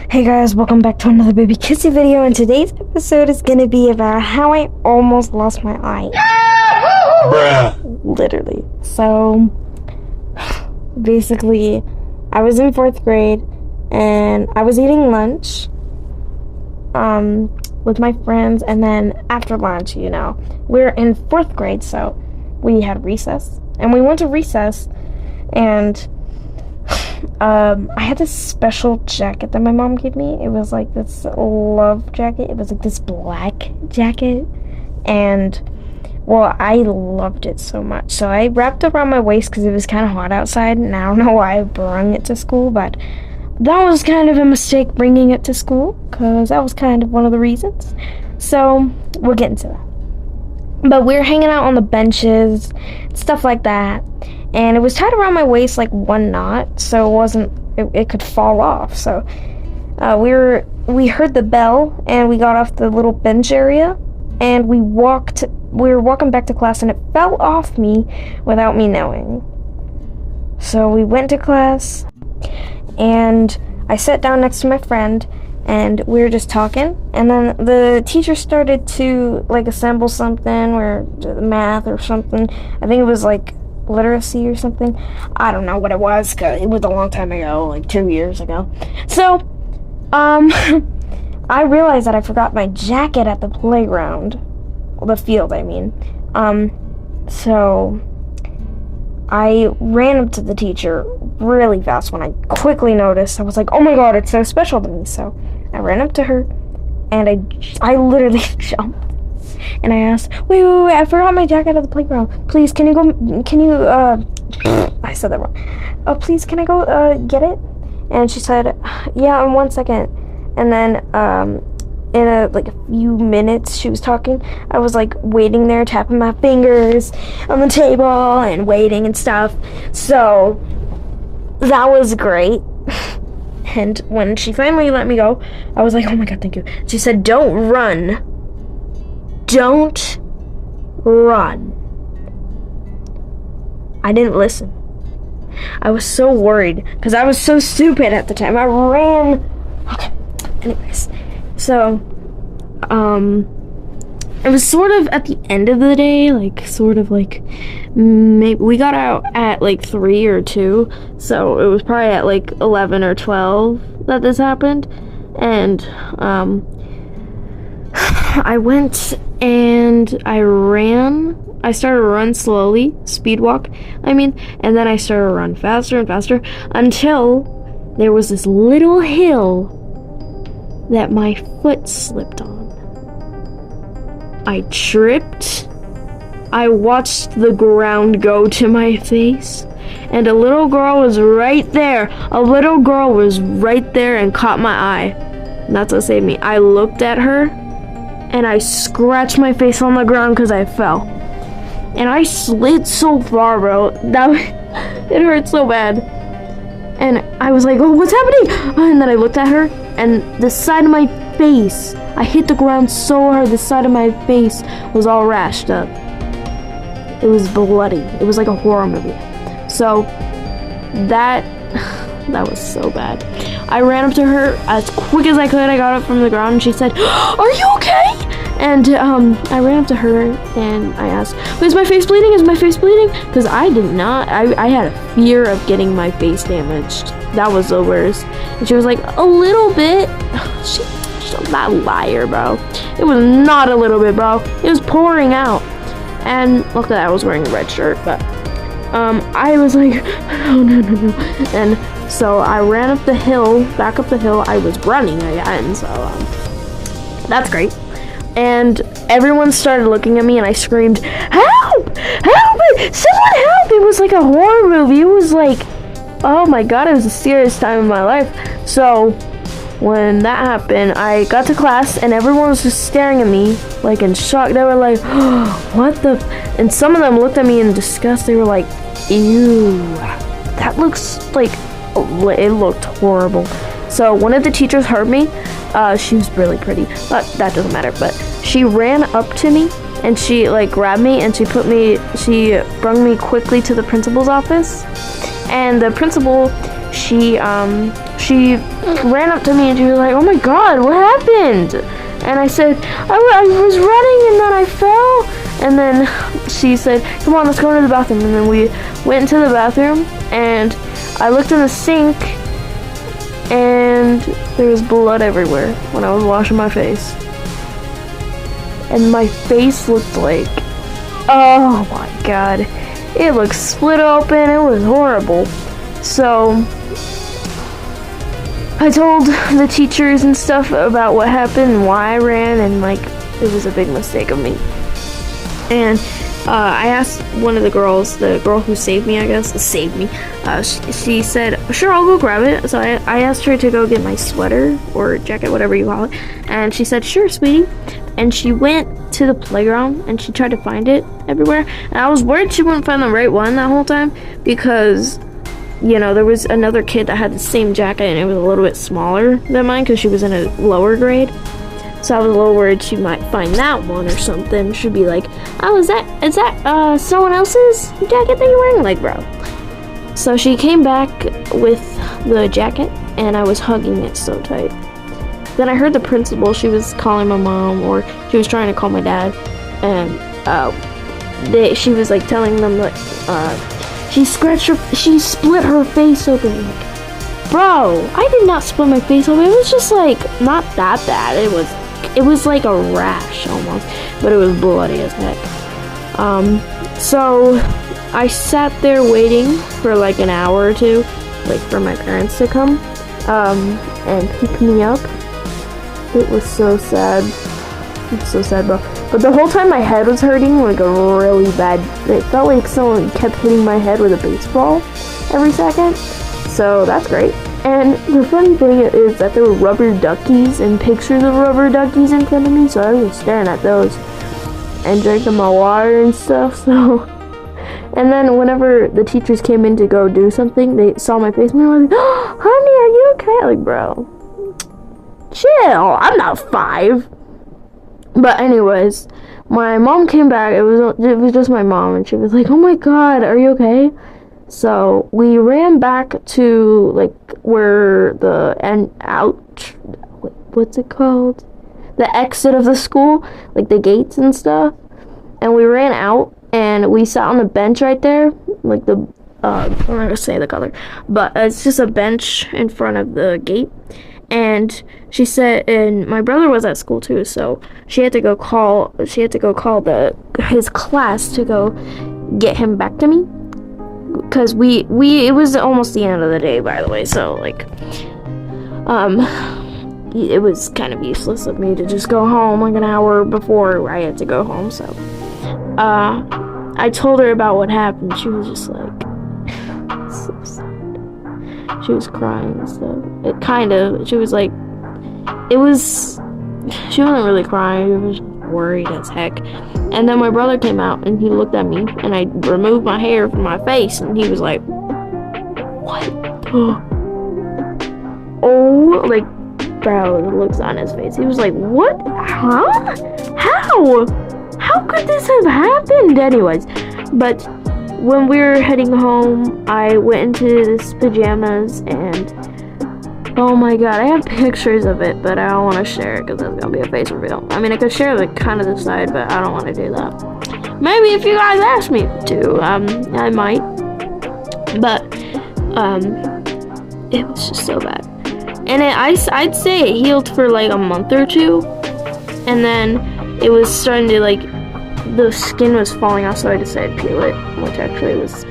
Hey guys, welcome back to another Baby Kissy video, and today's episode is gonna be about how I almost lost my eye. Literally. So, basically, I was in 4th grade, and I was eating lunch, with my friends, and then after lunch, we're in 4th grade, so we had recess, and we went to recess, and I had this special jacket that my mom gave me. It was like this love jacket. It was like this black jacket, and well, I loved it so much. So I wrapped it around my waist because it was kind of hot outside, and I don't know why I brung it to school, but that was kind of a mistake bringing it to school, because that was kind of one of the reasons. So we'll get into that. But we were hanging out on the benches, stuff like that, and it was tied around my waist like one knot, so it could fall off. So we heard the bell, and we got off the little bench area, and we were walking back to class, and it fell off me without me knowing. So we went to class, and I sat down next to my friend, and we were just talking, and then the teacher started to like assemble something, or math or something. I think it was like literacy or something. I don't know what it was, because it was a long time ago, like 2 years ago. So I realized that I forgot my jacket at the playground, the field, I mean. So I ran up to the teacher really fast when I quickly noticed. I was like, oh my god, it's so special to me. So I ran up to her, and I literally jumped. And I asked, wait, I forgot my jacket at the playground. Please, I said that wrong. Please, can I go get it? And she said, yeah, in 1 second. And then in a few minutes she was talking, I was like waiting there, tapping my fingers on the table and waiting and stuff. So that was great. And when she finally let me go, I was like, oh my god, thank you. She said, don't run. Don't run. I didn't listen. I was so worried because I was so stupid at the time. I ran. Okay. Anyways, so it was sort of at the end of the day, maybe we got out at 3 or 2, so it was probably at 11 or 12 that this happened. And I went and I started to run slowly, speed walk, and then I started to run faster and faster until there was this little hill that my foot slipped on. I tripped. I watched the ground go to my face, and a little girl was right there. And caught my eye. And that's what saved me. I looked at her, and I scratched my face on the ground because I fell. And I slid so far, bro. It hurt so bad. And I was like, oh, what's happening? And then I looked at her, and the side of my face, I hit the ground so hard, the side of my face was all rashed up. It was bloody. It was like a horror movie. So that was so bad. I ran up to her as quick as I could. I got up from the ground, and she said, are you okay? And I ran up to her, and I asked, is my face bleeding? Because I did not. I had a fear of getting my face damaged. That was the worst. And she was like, a little bit. She's that liar, bro. It was not a little bit, bro. It was pouring out. And luckily I was wearing a red shirt, but I was like, no. And so I ran back up the hill. I was running again, so that's great. And everyone started looking at me, and I screamed, help! Help! Someone help! It was like a horror movie. It was like, oh my god, it was the scariest time of my life. So when that happened, I got to class, and everyone was just staring at me, in shock. They were like, oh, what the? And some of them looked at me in disgust. They were like, ew, that looks it looked horrible. So one of the teachers heard me. She was really pretty, but that doesn't matter. But she ran up to me, and she grabbed me, and she brung me quickly to the principal's office. And the principal, she ran up to me and she was like, "Oh my God, what happened?" And I said, I was running and then I fell. And then she said, "Come on, let's go into the bathroom." And then we went into the bathroom and I looked in the sink and there was blood everywhere when I was washing my face. And my face looked like, oh my God, it looked split open. It was horrible. So I told the teachers and stuff about what happened and why I ran, and like it was a big mistake of me. And I asked one of the girls, the girl who saved me, she said, "Sure, I'll go grab it." So I asked her to go get my sweater or jacket, whatever you call it, and she said, "Sure, sweetie." And she went to the playground and she tried to find it everywhere. And I was worried she wouldn't find the right one that whole time because, you know, there was another kid that had the same jacket and it was a little bit smaller than mine because she was in a lower grade. So I was a little worried she might find that one or something. She'd be like, "Oh, is that someone else's jacket that you're wearing?" Like, bro. So she came back with the jacket and I was hugging it so tight. Then I heard the principal, she was calling my mom, or she was trying to call my dad, and she was like telling them that she split her face open. Like, bro, I did not split my face open. It was just like not that bad. It was like a rash almost, but it was bloody as heck. So I sat there waiting for like an hour or two, like for my parents to come and pick me up. It was so sad. It's so sad, bro. But the whole time my head was hurting, like a really bad. It felt like someone kept hitting my head with a baseball every second. So that's great. And the funny thing is that there were rubber duckies and pictures of rubber duckies in front of me, so I was just staring at those and drinking my water and stuff. So, and then whenever the teachers came in to go do something, they saw my face and they were like, "Oh, honey, are you okay?" Like, bro, chill, I'm not 5. But anyways, my mom came back. It was just my mom, and she was like, "Oh my God, are you okay?" So we ran back to like where what's it called? The exit of the school, like the gates and stuff. And we ran out and we sat on the bench right there, like I'm not gonna say the color, but it's just a bench in front of the gate. And she said, and my brother was at school too, so she had to go call his class to go get him back to me, because it was almost the end of the day, by the way, so like it was kind of useless of me to just go home like an hour before I had to go home. So I told her about what happened. She was just like so sad. She was crying and stuff. She wasn't really crying. She was worried as heck. And then my brother came out and he looked at me and I removed my hair from my face and he was like, "What?" Oh, like, bro, the looks on his face. He was like, "What? Huh? How could this have happened?" Anyways, but when we were heading home, I went into his pajamas and oh my God, I have pictures of it, but I don't want to share it because it's gonna be a face reveal. I mean, I could share the side, but I don't want to do that. Maybe if you guys ask me to, I might. But it was just so bad, and I'd say it healed for like a month or two, and then it was starting to like the skin was falling off, so I decided to peel it, which actually was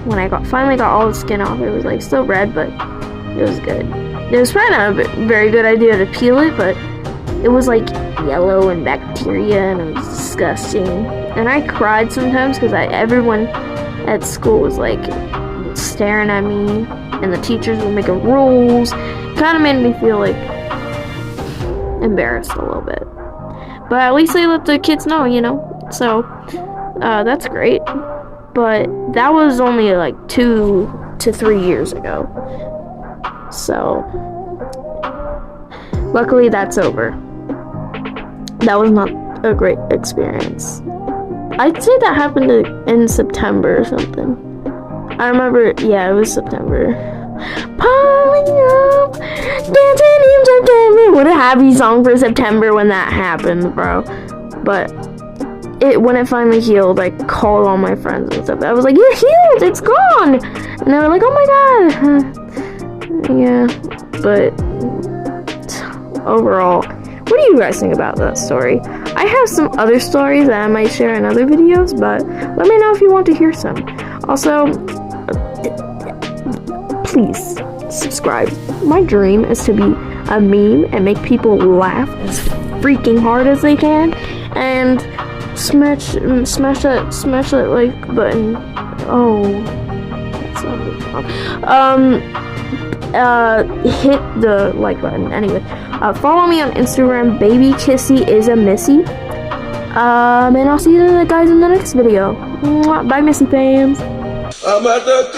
when I finally got all the skin off, it was like still red, but it was good. It was probably not a very good idea to peel it, but it was like yellow and bacteria and it was disgusting. And I cried sometimes because everyone at school was like staring at me and the teachers were making rules. It kind of made me feel like embarrassed a little bit. But at least they let the kids know, you know? So, that's great. But that was only like 2 to 3 years ago. So, luckily that's over. That was not a great experience. I'd say that happened in September or something. I remember, yeah, it was September. Pulling up, dancing in September. What a happy song for September when that happened, bro. But when it finally healed, I called all my friends and stuff. I was like, "You're healed, it's gone!" And they were like, "Oh my god." Yeah, but overall, what do you guys think about that story? I have some other stories that I might share in other videos, but let me know if you want to hear some. Also, please subscribe. My dream is to be a meme and make people laugh as freaking hard as they can, and smash that like button. Oh, that's not really fun. Hit the like button. Anyway, follow me on Instagram, baby kissy is a missy. And I'll see you guys in the next video. Bye, Missy fans. I'm at the